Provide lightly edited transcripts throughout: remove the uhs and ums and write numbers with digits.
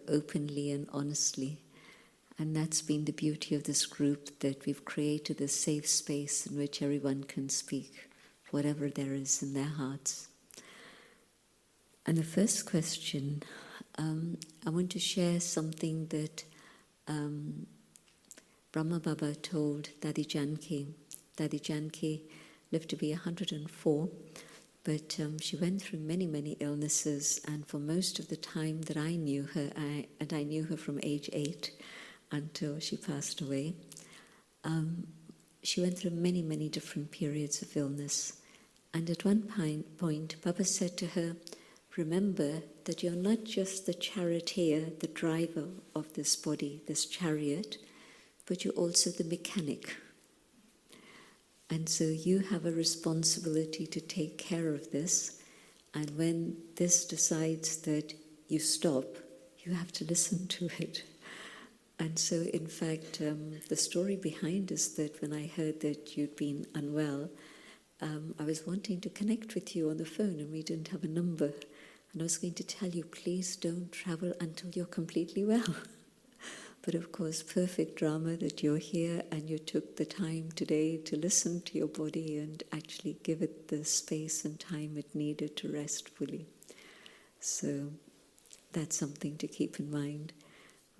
openly and honestly. And that's been the beauty of this group, that we've created a safe space in which everyone can speak whatever there is in their hearts. And the first question, I want to share something that Brahma Baba told Dadi Janki. Dadi Janki lived to be 104, but she went through many, many illnesses, and for most of the time that I knew her, and I knew her from age 8 until she passed away, she went through many, many different periods of illness. And at one point, Baba said to her, remember that you're not just the charioteer, the driver of this body, this chariot, but you're also the mechanic. And so you have a responsibility to take care of this. And when this decides that you stop, you have to listen to it. And so, in fact, the story behind is that when I heard that you'd been unwell, I was wanting to connect with you on the phone, and we didn't have a number. And I was going to tell you, please don't travel until you're completely well. But of course, perfect drama that you're here and you took the time today to listen to your body and actually give it the space and time it needed to rest fully. So that's something to keep in mind.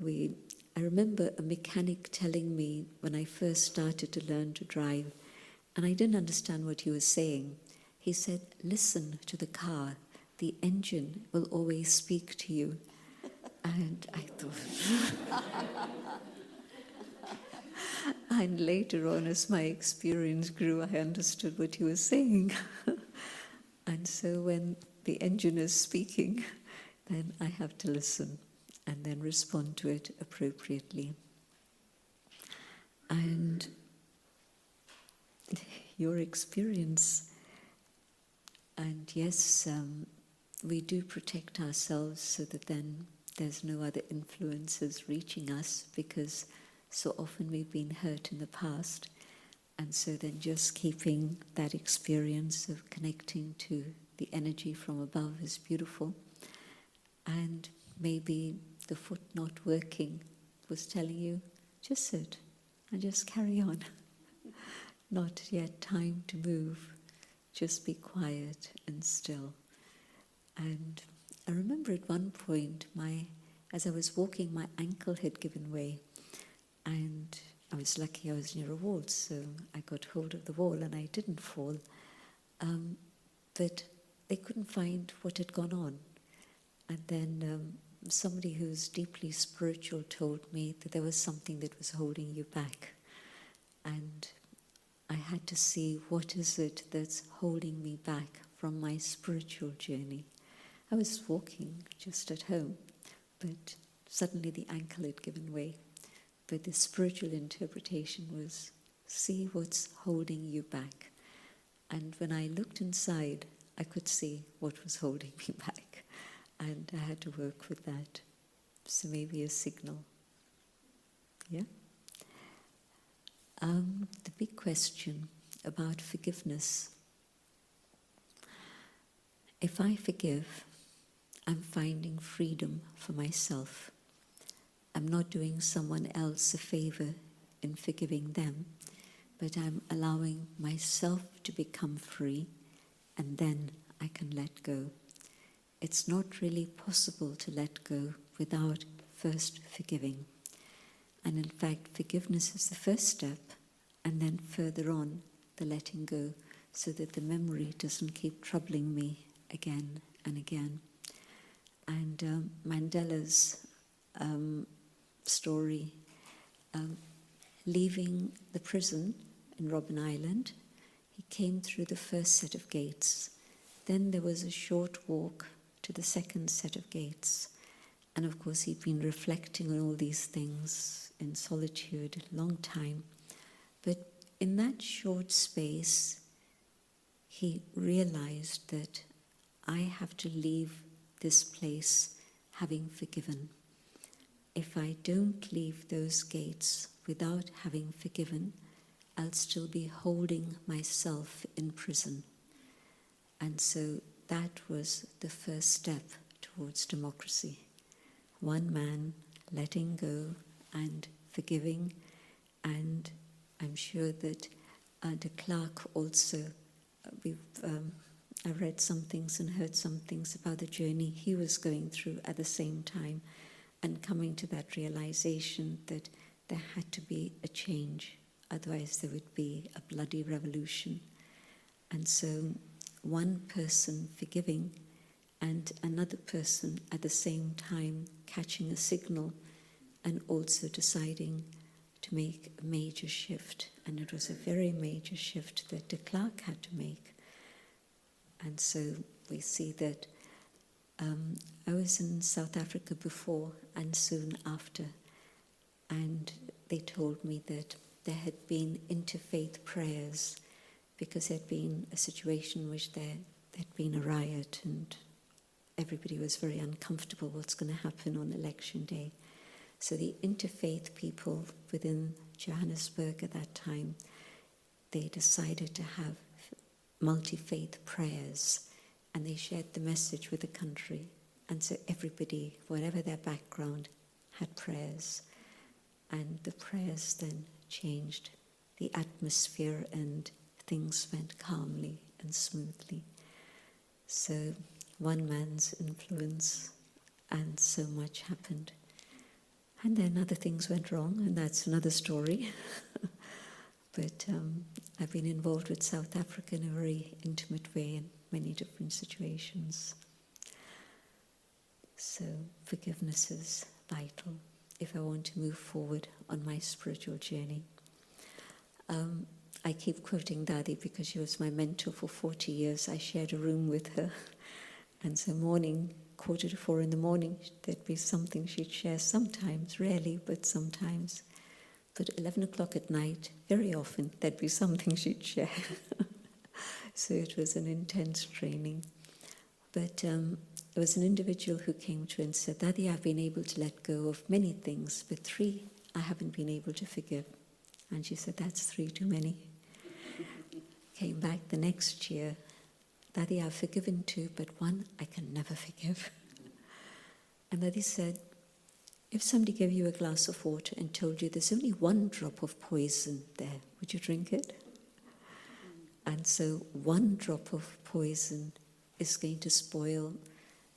I remember a mechanic telling me when I first started to learn to drive, and I didn't understand what he was saying. He said, listen to the car. The engine will always speak to you. And I thought... And later on, as my experience grew, I understood what he was saying. And so when the engine is speaking, then I have to listen and then respond to it appropriately. And your experience, and yes, we do protect ourselves so that then there's no other influences reaching us, because so often we've been hurt in the past. And so then just keeping that experience of connecting to the energy from above is beautiful. And maybe the foot not working was telling you, just sit and just carry on. Not yet time to move. Just be quiet and still. And I remember at one point, as I was walking, my ankle had given way. And I was lucky I was near a wall, so I got hold of the wall and I didn't fall. But they couldn't find what had gone on. And then somebody who's deeply spiritual told me that there was something that was holding you back. And I had to see, what is it that's holding me back from my spiritual journey? I was walking just at home, but suddenly the ankle had given way. But the spiritual interpretation was, see what's holding you back. And when I looked inside, I could see what was holding me back. And I had to work with that. So maybe a signal. Yeah? The big question about forgiveness. If I forgive, I'm finding freedom for myself. I'm not doing someone else a favor in forgiving them, but I'm allowing myself to become free, and then I can let go. It's not really possible to let go without first forgiving. And in fact, forgiveness is the first step, and then further on, the letting go, so that the memory doesn't keep troubling me again and again. And Mandela's story, leaving the prison in Robben Island, he came through the first set of gates. Then there was a short walk to the second set of gates. And of course, he'd been reflecting on all these things in solitude a long time. But in that short space, he realized that I have to leave this place having forgiven. If I don't leave those gates without having forgiven, I'll still be holding myself in prison. And so that was the first step towards democracy. one man letting go and forgiving, and I'm sure that de Klerk also, I read some things and heard some things about the journey he was going through at the same time, and coming to that realization that there had to be a change, otherwise there would be a bloody revolution. And so one person forgiving and another person at the same time catching a signal and also deciding to make a major shift. And it was a very major shift that de Klerk had to make. And so we see that I was in South Africa before and soon after, and they told me that there had been interfaith prayers because there had been a situation in which there had been a riot and everybody was very uncomfortable what's going to happen on election day. So the interfaith people within Johannesburg at that time, they decided to have multi-faith prayers, and they shared the message with the country. And so everybody, whatever their background, had prayers. And the prayers then changed the atmosphere and things went calmly and smoothly. So one man's influence and so much happened. And then other things went wrong, and that's another story. But I've been involved with South Africa in a very intimate way in many different situations. So forgiveness is vital if I want to move forward on my spiritual journey. I keep quoting Dadi because she was my mentor for 40 years. I shared a room with her. And so morning, 3:45 in the morning, there'd be something she'd share sometimes, rarely, but sometimes. But 11 o'clock at night, very often, there'd be something she'd share. So it was an intense training. But there was an individual who came to her and said, Dadi, I've been able to let go of many things, but 3 I haven't been able to forgive. And she said, that's 3 too many. Came back the next year, Dadi, I've forgiven 2, but 1 I can never forgive. And Dadi said, if somebody gave you a glass of water and told you there's only 1 drop of poison there, would you drink it? And so 1 drop of poison is going to spoil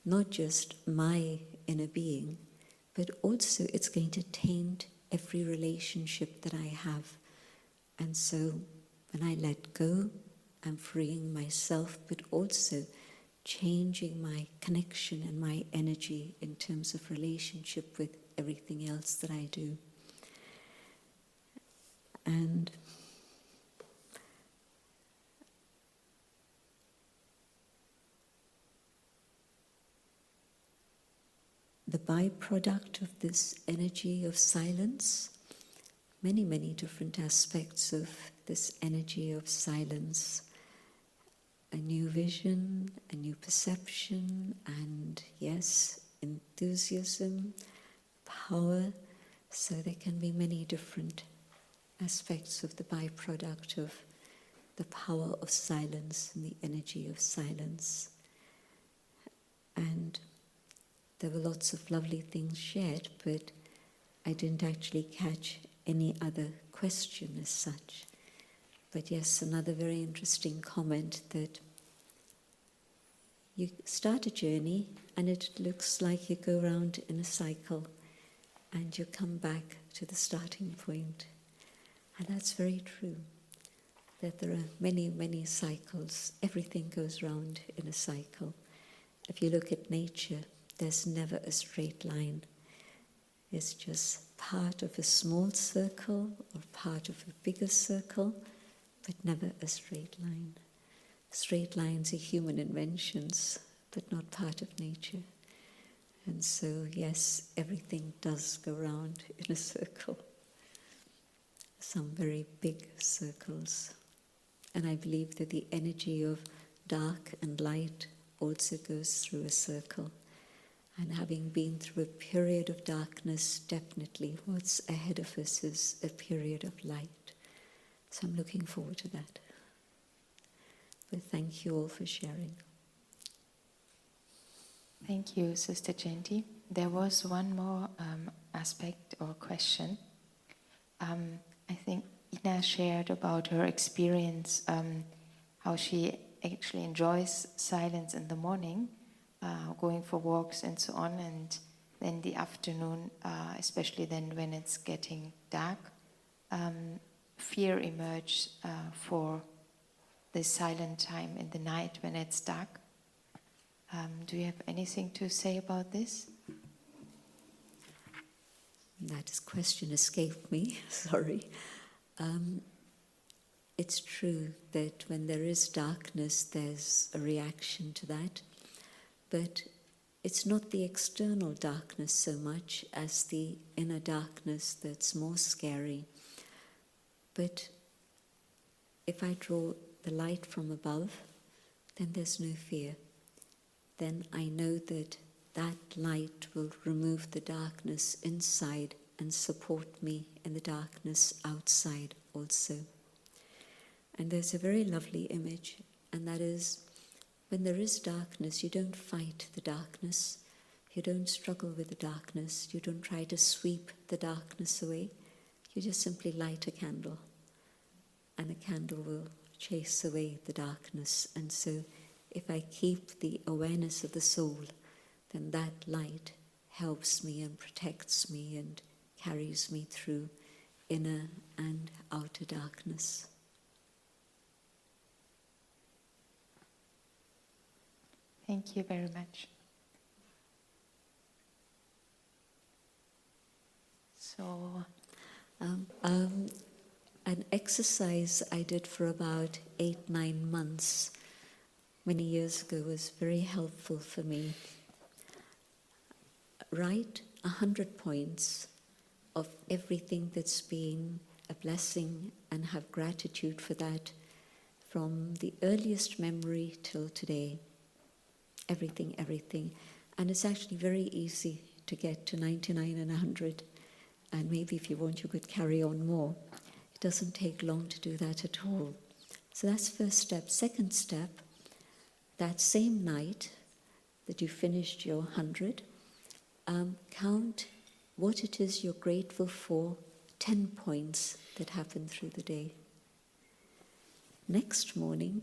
not just my inner being, but also it's going to taint every relationship that I have. And so when I let go, I'm freeing myself, but also changing my connection and my energy in terms of relationship with everything else that I do. And the byproduct of this energy of silence, many, many different aspects of this energy of silence, a new vision, a new perception, and yes, enthusiasm, power. So there can be many different aspects of the byproduct of the power of silence and the energy of silence. And there were lots of lovely things shared, but I didn't actually catch any other question as such. But yes, another very interesting comment that you start a journey and it looks like you go around in a cycle and you come back to the starting point. And that's very true, that there are many, many cycles. Everything goes round in a cycle. If you look at nature, there's never a straight line. It's just part of a small circle or part of a bigger circle, but never a straight line. Straight lines are human inventions, but not part of nature. And so, yes, everything does go round in a circle. Some very big circles. And I believe that the energy of dark and light also goes through a circle. And having been through a period of darkness, definitely what's ahead of us is a period of light. So I'm looking forward to that. But thank you all for sharing. Thank you, Sister Jayanti. There was one more aspect or question. I think Ina shared about her experience, how she actually enjoys silence in the morning, going for walks and so on, and then the afternoon, especially then when it's getting dark, fear emerges for the silent time in the night when it's dark. Do you have anything to say about this? That question escaped me, sorry. It's true that when there is darkness, there's a reaction to that, but it's not the external darkness so much as the inner darkness that's more scary. But if I draw the light from above, then there's no fear. Then I know that that light will remove the darkness inside and support me in the darkness outside also. And there's a very lovely image, and that is, when there is darkness, you don't fight the darkness, you don't struggle with the darkness, you don't try to sweep the darkness away, you just simply light a candle, and a candle will chase away the darkness. And so if I keep the awareness of the soul, then that light helps me and protects me and carries me through inner and outer darkness. Thank you very much. So, an exercise I did for about 8-9 months many years ago was very helpful for me. Write 100 points of everything that's been a blessing and have gratitude for that from the earliest memory till today. Everything. And it's actually very easy to get to 99 and 100. And maybe if you want, you could carry on more. It doesn't take long to do that at all. So that's first step. Second step, that same night that you finished your 100, count what it is you're grateful for, 10 points that happened through the day. Next morning,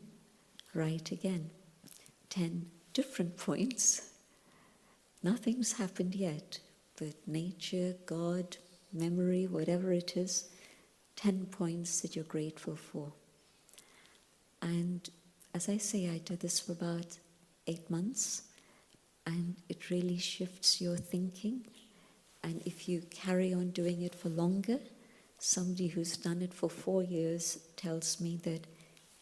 write again, 10 different points. Nothing's happened yet, but nature, God, memory, whatever it is, 10 points that you're grateful for. And as I say, I did this for about 8 months, and it really shifts your thinking. And if you carry on doing it for longer, somebody who's done it for 4 years tells me that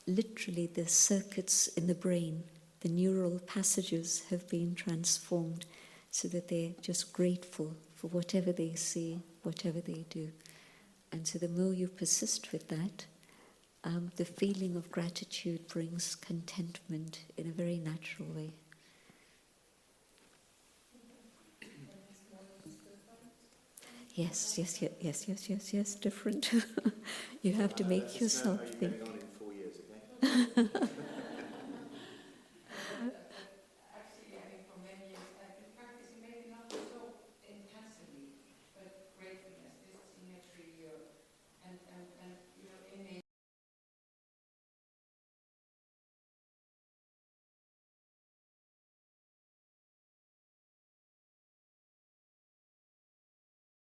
literally the circuits in the brain, the neural passages have been transformed so that they're just grateful for whatever they see, whatever they do. And so the more you persist with that, the feeling of gratitude brings contentment in a very natural way. Yes, different. You have to make yourself think. Are you going on in 4 years again?